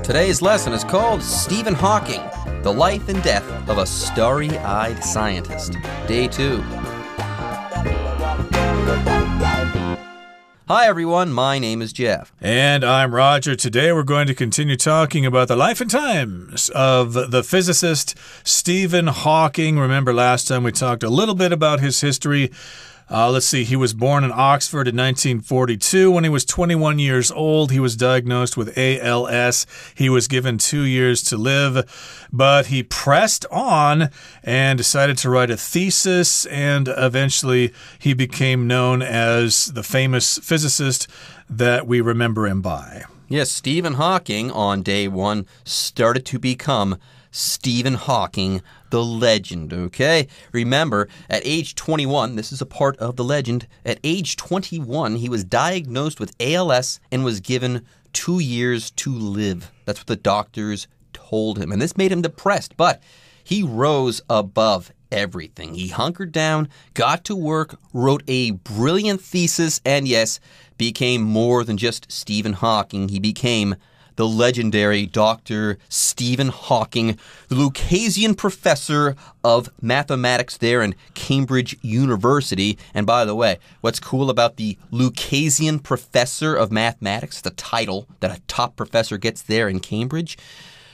Today's lesson is called Stephen Hawking, The Life and Death of a Starry-Eyed Scientist. Day 2. Hi everyone, my name is Jeff. And I'm Roger. Today we're going to continue talking about the life and times of the physicist Stephen Hawking. Remember last time we talked a little bit about his history. Let's see, he was born in Oxford in 1942. When he was 21 years old, he was diagnosed with ALS. He was given 2 years to live, but he pressed on and decided to write a thesis, and eventually he became known as the famous physicist that we remember him by. Yes, Stephen Hawking on day 1 started to become Stephen Hawking, the legend, okay? Remember, at age 21, this is a part of the legend, at age 21, he was diagnosed with ALS and was given 2 years to live. That's what the doctors told him, and this made him depressed, but he rose above everything. He hunkered down, got to work, wrote a brilliant thesis, and yes, became more than just Stephen Hawking. He became the legendary Dr. Stephen Hawking, the Lucasian professor of mathematics there in Cambridge University. And by the way, what's cool about the Lucasian professor of mathematics, the title that a top professor gets there in Cambridge?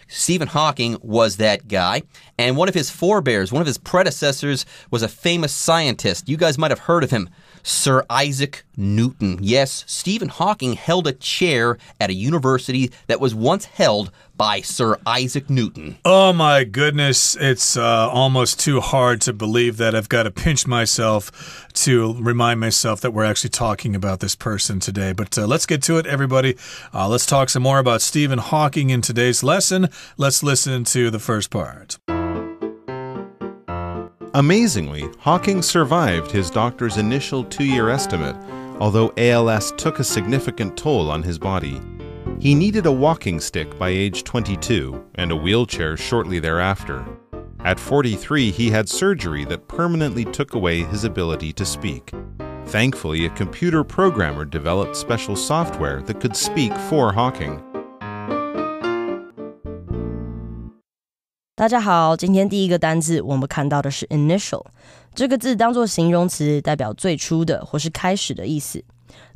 Stephen Hawking was that guy, and one of his forebears, one of his predecessors, was a famous scientist. You guys might have heard of him, Sir Isaac Newton. Yes, Stephen Hawking held a chair at a university that was once held by Sir Isaac Newton. Oh my goodness, it's almost too hard to believe that. I've got to pinch myself to remind myself that we're actually talking about this person today. But let's get to it, everybody. Let's talk some more about Stephen Hawking in today's lesson. Let's listen to the first part. Amazingly, Hawking survived his doctor's initial 2-year estimate, although ALS took a significant toll on his body. He needed a walking stick by age 22 and a wheelchair shortly thereafter. At 43, he had surgery that permanently took away his ability to speak. Thankfully, a computer programmer developed special software that could speak for Hawking. 大家好，今天第一个单字我们看到的是 initial， 这个字当作形容词，代表最初的或是开始的意思。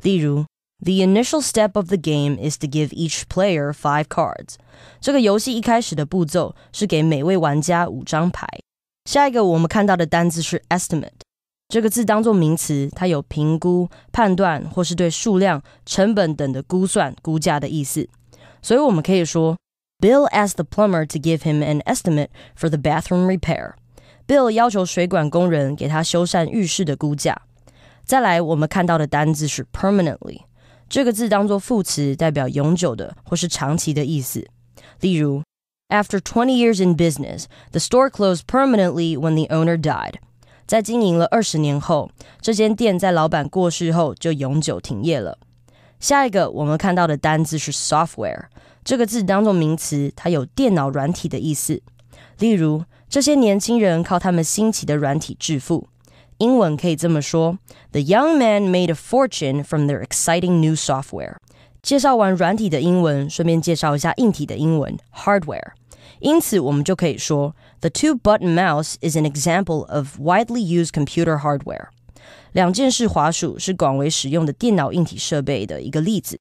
例如 The initial step of the game is to give each player 5 cards. 这个游戏一开始的步骤是给每位玩家5张牌。下一个我们看到的单字是 estimate， 这个字当作名词，它有评估、判断或是对数量、成本等的估算、估价的意思。所以我们可以说Bill asked the plumber to give him an estimate for the bathroom repair. Bill 要求水管工人给他修缮浴室的估价。再来，我们看到的单字是 permanently， 这个字当作副词，代表永久的或是长期的意思。例如 After 20 years in business, the store closed permanently when the owner died. 在经营了20年后，这间店在老板过世后就永久停业了。下一个我们看到的单字是 software， 这个字当作名词，它有电脑软体的意思。例如，这些年轻人靠他们新奇的软体致富。英文可以这么说 The young man made a fortune from their exciting new software. 介绍完软体的英文，顺便介绍一下硬体的英文 hardware。因此我们就可以说 The two-button mouse is an example of widely used computer hardware. 两键式滑鼠是广为使用的电脑硬体设备的一个例子。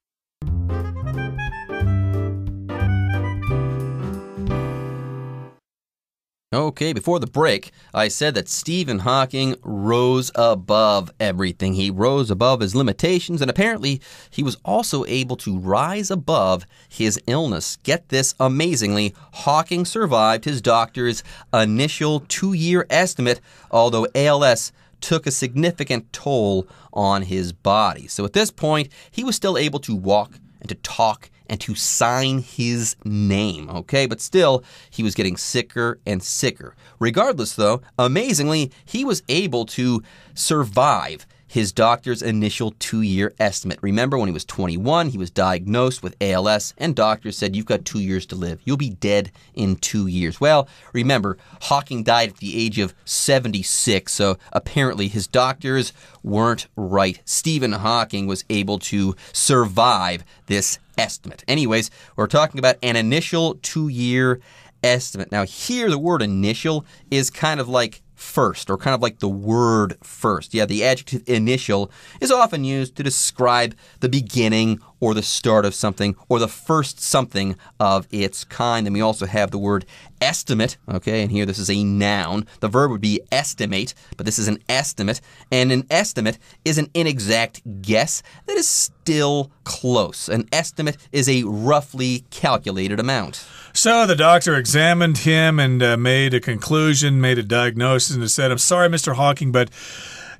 Okay, before the break, I said that Stephen Hawking rose above everything. He rose above his limitations, and apparently he was also able to rise above his illness. Get this, amazingly, Hawking survived his doctor's initial 2-year estimate, although ALS took a significant toll on his body. So at this point, he was still able to walk and to talk and to sign his name, okay? But still, he was getting sicker and sicker. Regardless, though, amazingly, he was able to survive his doctor's initial 2-year estimate. Remember, when he was 21, he was diagnosed with ALS, and doctors said, you've got 2 years to live. You'll be dead in 2 years. Well, remember, Hawking died at the age of 76, so apparently his doctors weren't right. Stephen Hawking was able to survive this estimate. Anyways, we're talking about an initial 2-year estimate. Now, here the word initial is kind of like first, or kind of like the word first. Yeah, the adjective initial is often used to describe the beginning or the start of something, or the first something of its kind. And we also have the word estimate, okay, and here this is a noun. The verb would be estimate, but this is an estimate, and an estimate is an inexact guess that is still close. An estimate is a roughly calculated amount. So the doctor examined him and made a conclusion, made a diagnosis, and said, I'm sorry, Mr. Hawking, but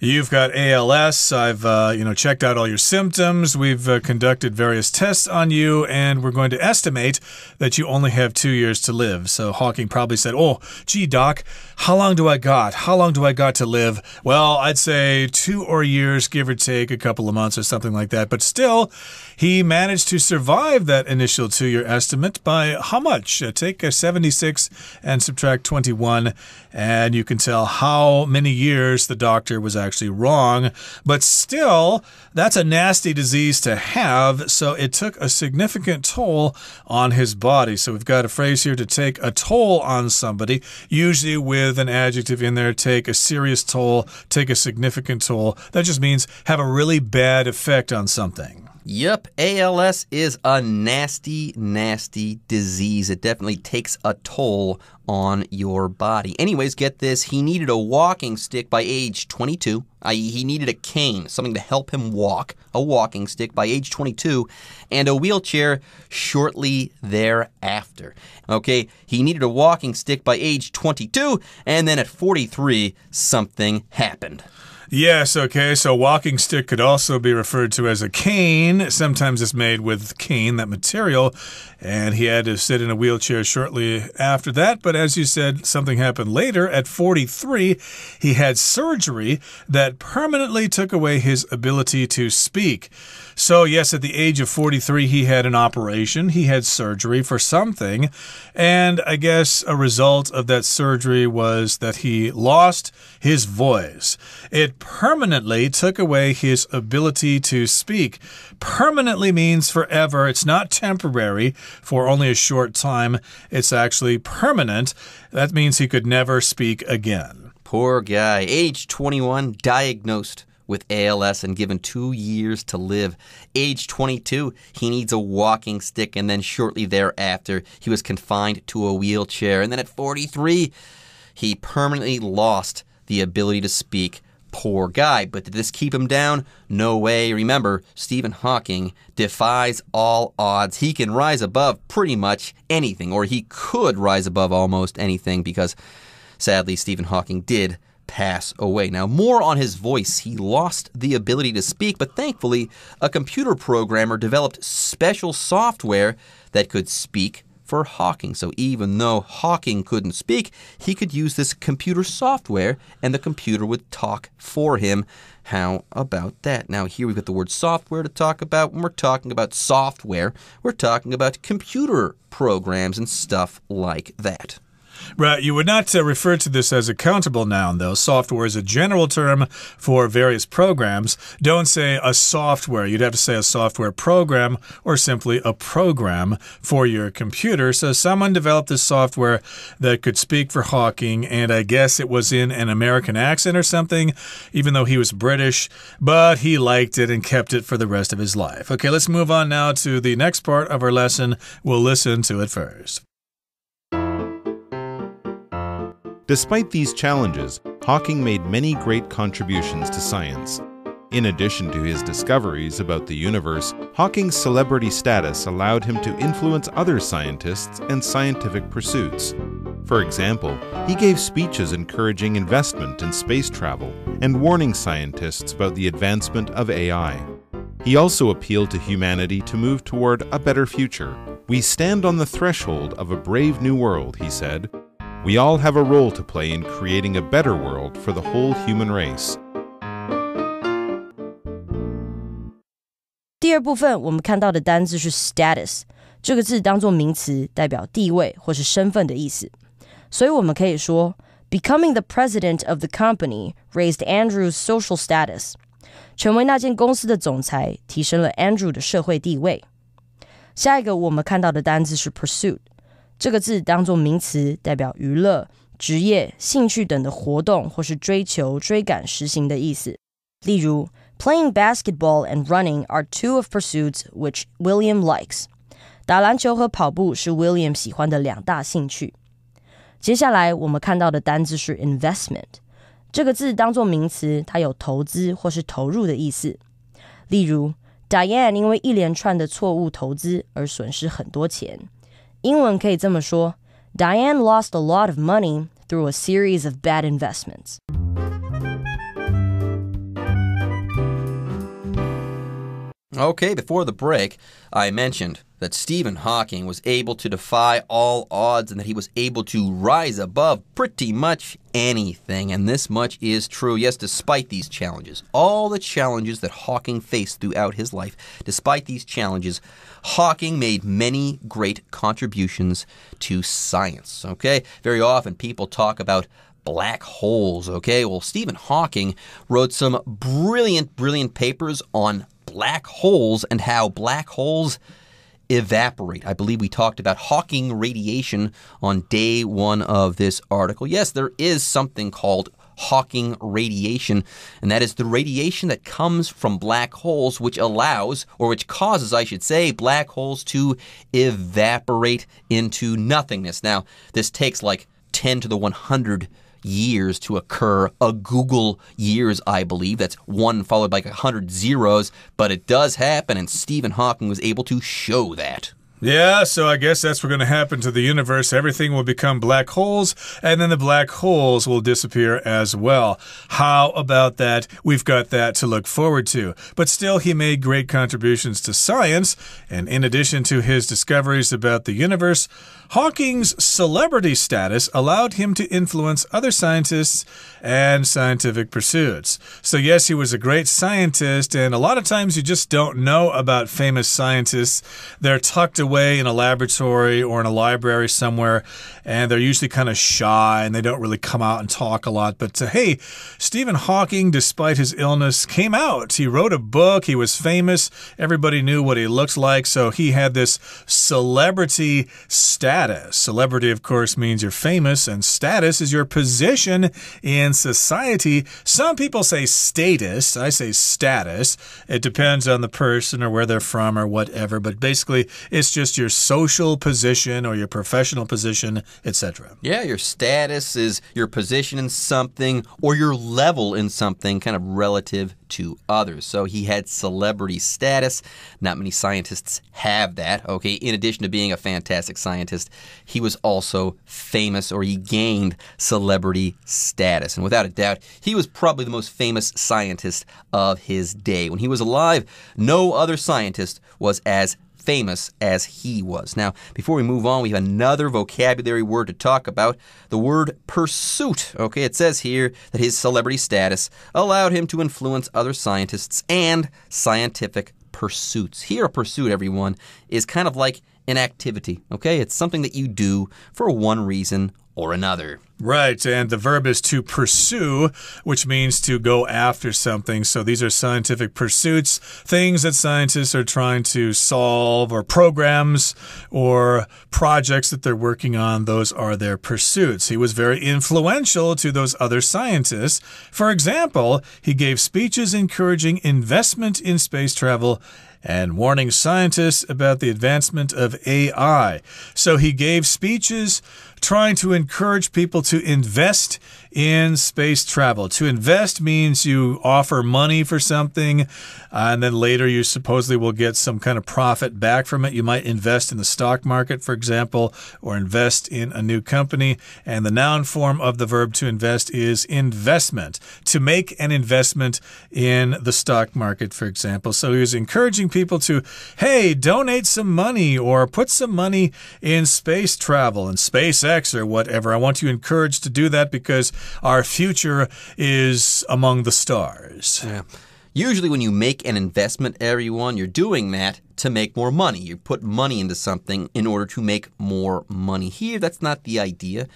you've got ALS. I've, checked out all your symptoms. We've conducted various tests on you, and we're going to estimate that you only have 2 years to live. So Hawking probably said, oh, gee, doc, how long do I got? How long do I got to live? Well, I'd say 2 or years, give or take a couple of months or something like that. But still, he managed to survive that initial 2-year estimate by how much? Take 76 and subtract 21, and you can tell how many years the doctor was actually wrong. But still, that's a nasty disease to have, so it took a significant toll on his body. So we've got a phrase here, to take a toll on somebody, usually with an adjective in there, take a serious toll, take a significant toll. That just means have a really bad effect on something. Yep, ALS is a nasty, nasty disease. It definitely takes a toll on your body. Anyways, get this. He needed a walking stick by age 22, i.e. he needed a cane, something to help him walk, a walking stick by age 22, and a wheelchair shortly thereafter. Okay, he needed a walking stick by age 22, and then at 43, something happened. Yes, okay, so walking stick could also be referred to as a cane. Sometimes it's made with cane, that material, and he had to sit in a wheelchair shortly after that. But as you said, something happened later. At 43, he had surgery that permanently took away his ability to speak. So yes, at the age of 43, he had an operation. He had surgery for something, and I guess a result of that surgery was that he lost his voice. It permanently took away his ability to speak. Permanently means forever. It's not temporary for only a short time. It's actually permanent. That means he could never speak again. Poor guy. Age 21, diagnosed with ALS and given 2 years to live. Age 22, he needs a walking stick, and then shortly thereafter, he was confined to a wheelchair. And then at 43, he permanently lost the ability to speak. Poor guy. But did this keep him down? No way. Remember, Stephen Hawking defies all odds. He can rise above pretty much anything, or he could rise above almost anything, because sadly, Stephen Hawking did pass away. Now, more on his voice. He lost the ability to speak, but thankfully, a computer programmer developed special software that could speak for Hawking. So even though Hawking couldn't speak, he could use this computer software, and the computer would talk for him. How about that? Now, here we've got the word software to talk about. When we're talking about software, we're talking about computer programs and stuff like that. Right, you would not refer to this as a countable noun, though. Software is a general term for various programs. Don't say a software. You'd have to say a software program, or simply a program for your computer. So someone developed this software that could speak for Hawking, and I guess it was in an American accent or something, even though he was British, but he liked it and kept it for the rest of his life. Okay, let's move on now to the next part of our lesson. We'll listen to it first. Despite these challenges, Hawking made many great contributions to science. In addition to his discoveries about the universe, Hawking's celebrity status allowed him to influence other scientists and scientific pursuits. For example, he gave speeches encouraging investment in space travel and warning scientists about the advancement of AI. He also appealed to humanity to move toward a better future. "We stand on the threshold of a brave new world," he said. "We all have a role to play in creating a better world for the whole human race." 第二部分我们看到的单字是 status， 这个字当作名词，代表地位或是身份的意思。所以我们可以说 Becoming the president of the company raised Andrew's social status. 成为那间公司的总裁，提升了 Andrew 的社会地位。下一个我们看到的单字是 pursuit， 这个字当作名词，代表娱乐、职业、兴趣等的活动或是追求、追赶、实行的意思。例如 Playing basketball and running are two of pursuits which William likes. 打篮球和跑步是 William 喜欢的两大兴趣。接下来我们看到的单字是 investment， 这个字当作名词，它有投资或是投入的意思。例如 Diane 因为一连串的错误投资而损失很多钱。英文可以这么说 Diane lost a lot of money through a series of bad investments. Okay, before the break, I mentioned that Stephen Hawking was able to defy all odds and that he was able to rise above pretty much anything. And this much is true. Yes, despite these challenges, all the challenges that Hawking faced throughout his life, despite these challenges, Hawking made many great contributions to science. Okay, very often people talk about black holes. Okay, well, Stephen Hawking wrote some brilliant papers on black holes and how black holes evaporate. I believe we talked about Hawking radiation on day one of this article. Yes, there is something called Hawking radiation, and that is the radiation that comes from black holes, which allows, or which causes, I should say, black holes to evaporate into nothingness. Now, this takes like 10 to the 100 years to occur, a Google years, I believe. That's 1 followed by 100 zeros, but it does happen, and Stephen Hawking was able to show that. Yeah, so I guess that's what's going to happen to the universe. Everything will become black holes, and then the black holes will disappear as well. How about that? We've got that to look forward to. But still, he made great contributions to science, and in addition to his discoveries about the universe, Hawking's celebrity status allowed him to influence other scientists and scientific pursuits. So yes, he was a great scientist, and a lot of times you just don't know about famous scientists. They're tucked away in a laboratory or in a library somewhere, and they're usually kind of shy, and they don't really come out and talk a lot. But hey, Stephen Hawking, despite his illness, came out. He wrote a book. He was famous. Everybody knew what he looked like, so he had this celebrity status. Celebrity, of course, means you're famous, and status is your position in society. Some people say status. I say status. It depends on the person or where they're from or whatever, but basically it's just your social position or your professional position, etc. Yeah, your status is your position in something or your level in something, kind of relative to others. So he had celebrity status. Not many scientists have that. Okay, in addition to being a fantastic scientist, he was also famous, or he gained celebrity status. And without a doubt, he was probably the most famous scientist of his day. When he was alive, no other scientist was as famous as he was. Now, before we move on, we have another vocabulary word to talk about, the word pursuit. Okay, it says here that his celebrity status allowed him to influence other scientists and scientific pursuits. Here, a pursuit, everyone, is kind of like an activity, okay? It's something that you do for one reason or another. Right, and the verb is to pursue, which means to go after something. So these are scientific pursuits, things that scientists are trying to solve, or programs or projects that they're working on. Those are their pursuits. He was very influential to those other scientists. For example, he gave speeches encouraging investment in space travel and warning scientists about the advancement of AI. So he gave speeches trying to encourage people to invest in space travel. To invest means you offer money for something, and then later you supposedly will get some kind of profit back from it. You might invest in the stock market, for example, or invest in a new company. And the noun form of the verb to invest is investment. To make an investment in the stock market, for example. So he was encouraging people to, hey, donate some money or put some money in space travel and SpaceX or whatever. I want you encouraged to do that because our future is among the stars. Yeah. Usually when you make an investment, everyone, you're doing that to make more money. You put money into something in order to make more money. Here, that's not the idea.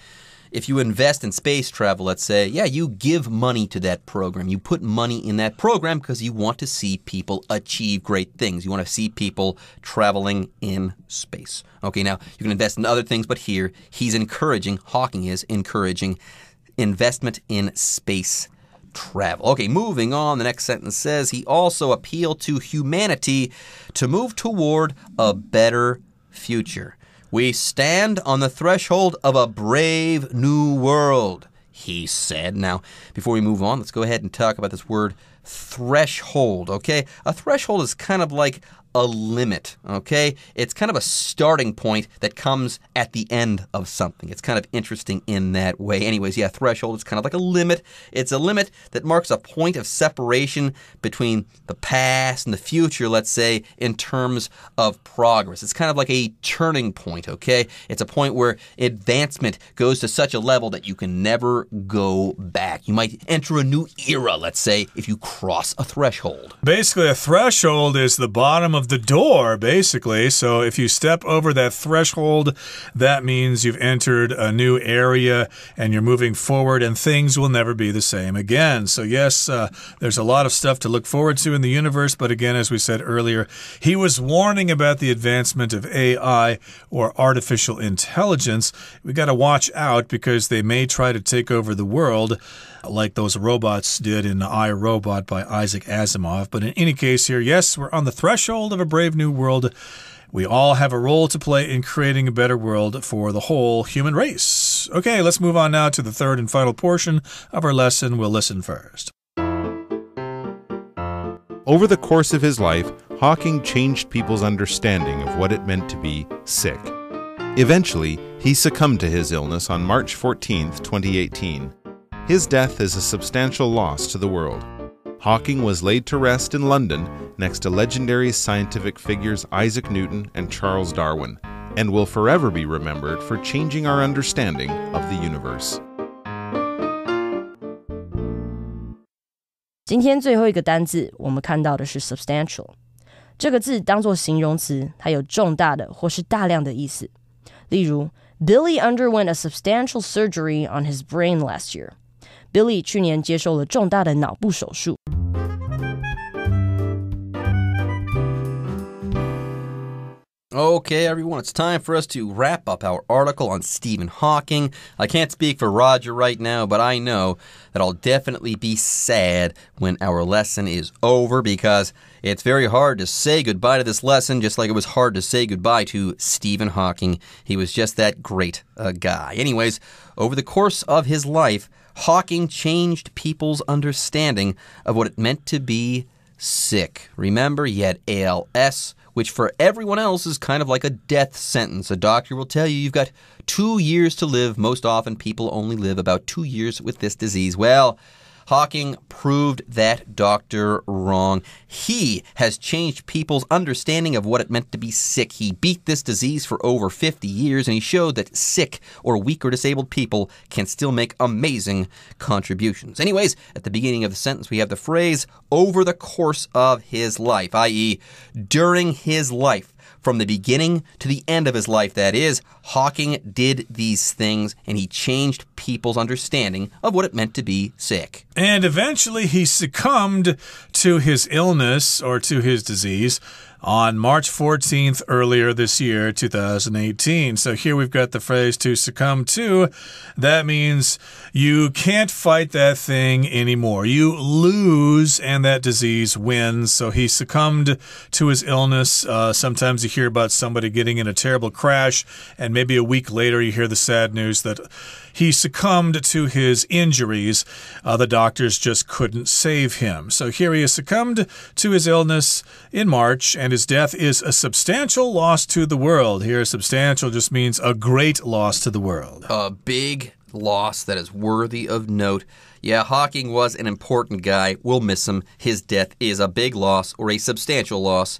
If you invest in space travel, let's say, yeah, you give money to that program. You put money in that program because you want to see people achieve great things. You want to see people traveling in space. Okay, now you can invest in other things, but here Hawking is encouraging investment in space travel. Okay, moving on. The next sentence says he also appealed to humanity to move toward a better future. We stand on the threshold of a brave new world, he said. Now, before we move on, let's go ahead and talk about this word threshold, okay? A threshold is kind of like a limit, okay? It's kind of a starting point that comes at the end of something. It's kind of interesting in that way. Anyways, yeah, threshold is kind of like a limit. It's a limit that marks a point of separation between the past and the future, let's say, in terms of progress. It's kind of like a turning point, okay? It's a point where advancement goes to such a level that you can never go back. You might enter a new era, let's say, if you cross a threshold. Basically, a threshold is the bottom of the door, basically. So if you step over that threshold, that means you've entered a new area and you're moving forward and things will never be the same again. So yes, there's a lot of stuff to look forward to in the universe, but again, as we said earlier, he was warning about the advancement of AI, or artificial intelligence. We got to watch out because they may try to take over the world like those robots did in I, Robot by Isaac Asimov. But in any case here, yes, we're on the threshold of a brave new world. We all have a role to play in creating a better world for the whole human race. Okay, let's move on now to the third and final portion of our lesson. We'll listen first. Over the course of his life, Hawking changed people's understanding of what it meant to be sick. Eventually, he succumbed to his illness on March 14, 2018. His death is a substantial loss to the world. Hawking was laid to rest in London next to legendary scientific figures Isaac Newton and Charles Darwin, and will forever be remembered for changing our understanding of the universe. 今天最后一个单字，我们看到的是 substantial。这个字当作形容词，它有重大的或是大量的意思。例如 Billy underwent a substantial surgery on his brain last year. Billy 去年接受了重大的脑部手术。Okay, everyone, it's time for us to wrap up our article on Stephen Hawking. I can't speak for Roger right now, but I know that I'll definitely be sad when our lesson is over because it's very hard to say goodbye to this lesson, just like it was hard to say goodbye to Stephen Hawking. He was just that great a guy. Anyways, over the course of his life, Hawking changed people's understanding of what it meant to be sick. Remember, he had ALS, which for everyone else is kind of like a death sentence. A doctor will tell you you've got 2 years to live. Most often, people only live about 2 years with this disease. Well, Hawking proved that doctor wrong. He has changed people's understanding of what it meant to be sick. He beat this disease for over 50 years, and he showed that sick or weak or disabled people can still make amazing contributions. Anyways, at the beginning of the sentence, we have the phrase, over the course of his life, i.e., during his life. From the beginning to the end of his life, that is, Hawking did these things, and he changed people's understanding of what it meant to be sick. And eventually he succumbed to his illness or to his disease on March 14th earlier this year, 2018. So here we've got the phrase to succumb to. That means you can't fight that thing anymore. You lose and that disease wins. So he succumbed to his illness. Sometimes you hear about somebody getting in a terrible crash and maybe a week later you hear the sad news that he succumbed to his injuries. The doctors just couldn't save him. So here he has succumbed to his illness in March, and his death is a substantial loss to the world. Here, substantial just means a great loss to the world. A big loss that is worthy of note. Yeah, Hawking was an important guy. We'll miss him. His death is a big loss or a substantial loss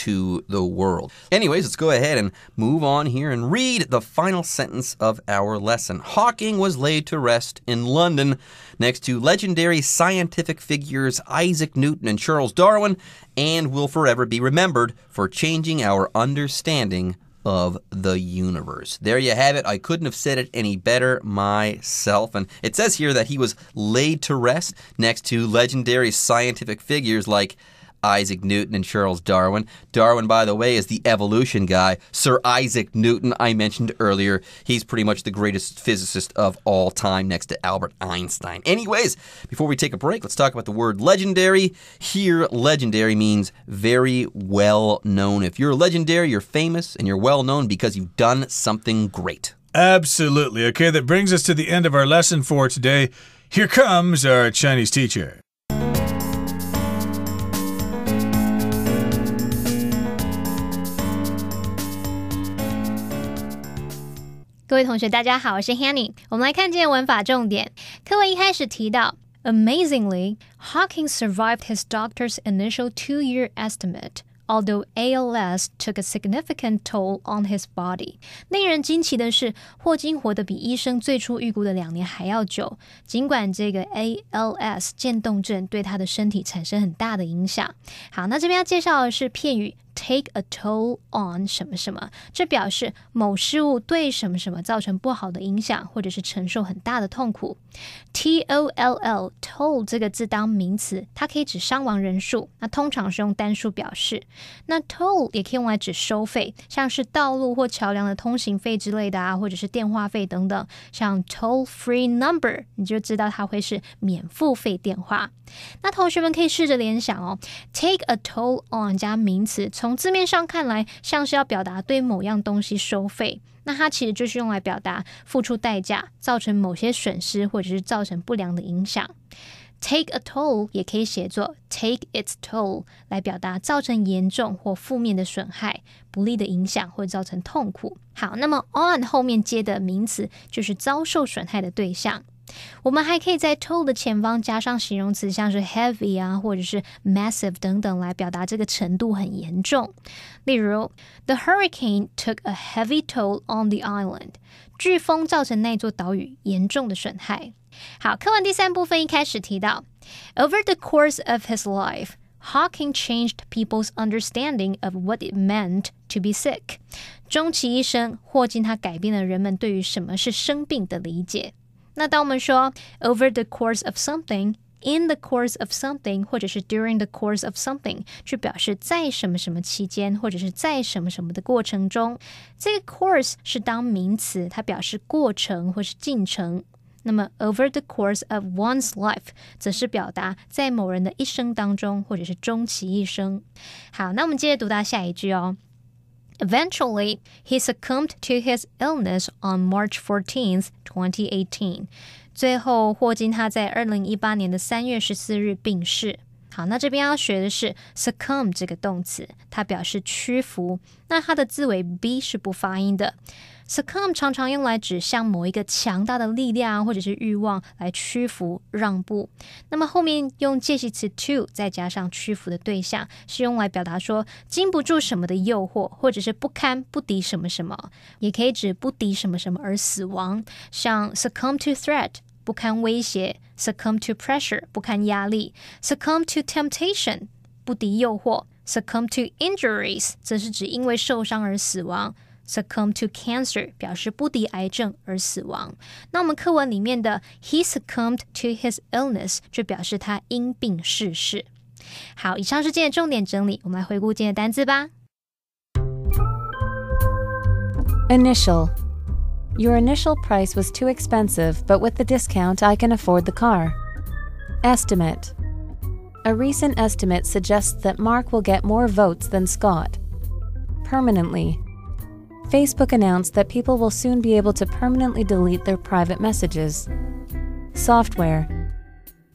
to the world. Anyways, let's go ahead and move on here and read the final sentence of our lesson. Hawking was laid to rest in London next to legendary scientific figures Isaac Newton and Charles Darwin, and will forever be remembered for changing our understanding of the universe. There you have it. I couldn't have said it any better myself. And it says here that he was laid to rest next to legendary scientific figures like Isaac Newton and Charles Darwin. Darwin, by the way, is the evolution guy. Sir Isaac Newton, I mentioned earlier. He's pretty much the greatest physicist of all time next to Albert Einstein. Anyways, before we take a break, let's talk about the word legendary. Here, legendary means very well known. If you're legendary, you're famous and you're well known because you've done something great. Absolutely. Okay, that brings us to the end of our lesson for today. Here comes our Chinese teacher. 各位同学大家好，我是 Hanny。 我们来看今天文法重点。课文一开始提到 Amazingly, Hawking survived his doctor's initial 2-year estimate, although ALS took a significant toll on his body. 令人惊奇的是，霍金活得比医生最初预估的2年还要久，尽管这个 ALS 渐冻症对他的身体产生很大的影响。好，那这边要介绍的是片语take a toll on 什么什么，这表示某事物对什么什么造成不好的影响，或者是承受很大的痛苦。T-O-L-L toll 这个字当名词，它可以指伤亡人数，那通常是用单数表示。那 toll 也可以用来指收费，像是道路或桥梁的通行费之类的啊，或者是电话费等等，像 toll free number 你就知道它会是免付费电话。那同学们可以试着联想哦 ，take a toll on 加名词，从字面上看来像是要表达对某样东西收费，那它其实就是用来表达付出代价，造成某些损失或者是造成不良的影响。Take a toll 也可以写作 take its toll 来表达造成严重或负面的损害、不利的影响或造成痛苦。好，那么 on 后面接的名词就是遭受损害的对象。我们还可以在 toll 的前方加上形容词，像是 heavy 啊，或者是 massive 等等，来表达这个程度很严重。例如 The hurricane took a heavy toll on the island. 飓风造成那座岛屿严重的损害。好，课文第3部分一开始提到 Over the course of his life, Hawking changed people's understanding of what it meant to be sick. 终其一生，霍金他改变了人们对于什么是生病的理解。那当我们说 over the course of something, in the course of something 或者是 during the course of something 就表示在什么什么期间或者是在什么什么的过程中，这个 course 是当名词，它表示过程或是进程。那么 over the course of one's life 则是表达在某人的一生当中或者是终其一生。好，那我们接着读到下一句哦。Eventually, he succumbed to his illness on March 14th, 2018. 最后，霍金他在2018年的3月14日病逝。好，那这边要学的是 succumb 这个动词，它表示屈服。那它的字尾 b 是不发音的。Succumb 常常用来指向某一个强大的力量或者是欲望来屈服让步，那么后面用介系词 to 再加上屈服的对象，是用来表达说经不住什么的诱惑，或者是不堪不敌什么什么，也可以指不敌什么什么而死亡，像 succumb to threat 不堪威胁， succumb to pressure 不堪压力， succumb to temptation 不敌诱惑， succumb to injuries 则是指因为受伤而死亡，succumb to cancer 表示不敌癌症而死亡。那我们课文里面的 he succumbed to his illness 就表示他因病逝世。好，以上是今天的重点整理，我们来回顾今天的单字吧。Initial. Your initial price was too expensive, but with the discount I can afford the car. Estimate. A recent estimate suggests that Mark will get more votes than Scott. Permanently.Facebook announced that people will soon be able to permanently delete their private messages. Software.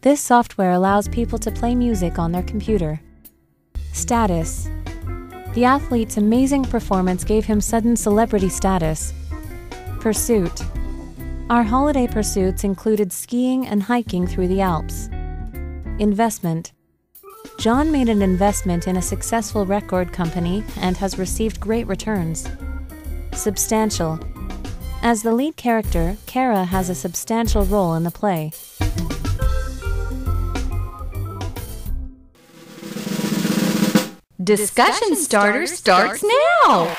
This software allows people to play music on their computer. Status. The athlete's amazing performance gave him sudden celebrity status. Pursuit. Our holiday pursuits included skiing and hiking through the Alps. Investment. John made an investment in a successful record company and has received great returns. Substantial. As the lead character, Kara has a substantial role in the play. Discussion starter starts now!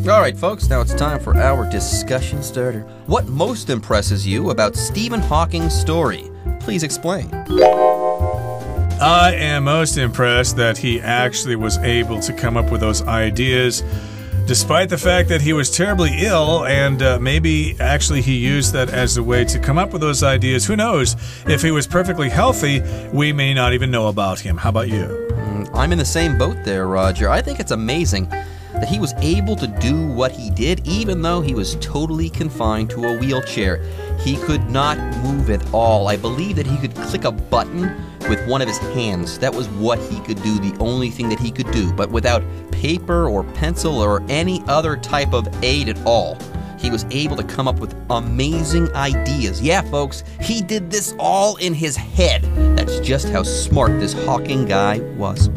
All right, folks, now it's time for our discussion starter. What most impresses you about Stephen Hawking's story? Please explain. I am most impressed that he actually was able to come up with those ideas despite the fact that he was terribly ill, and maybe actually he used that as a way to come up with those ideas. Who knows? If he was perfectly healthy, we may not even know about him. How about you? I'm in the same boat there, Roger. I think it's amazing that he was able to do what he did even though he was totally confined to a wheelchair. He could not move at all. I believe that he could click a button with one of his hands. That was what he could do, the only thing that he could do. But without paper or pencil or any other type of aid at all, he was able to come up with amazing ideas. Yeah, folks, he did this all in his head. That's just how smart this Hawking guy was.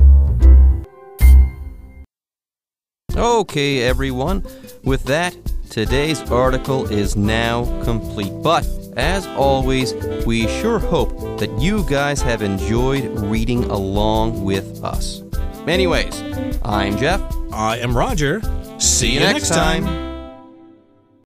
Okay, everyone. With that, today's article is now complete. But, as always, we sure hope that you guys have enjoyed reading along with us. Anyways, I'm Jeff. I am Roger. See you next time.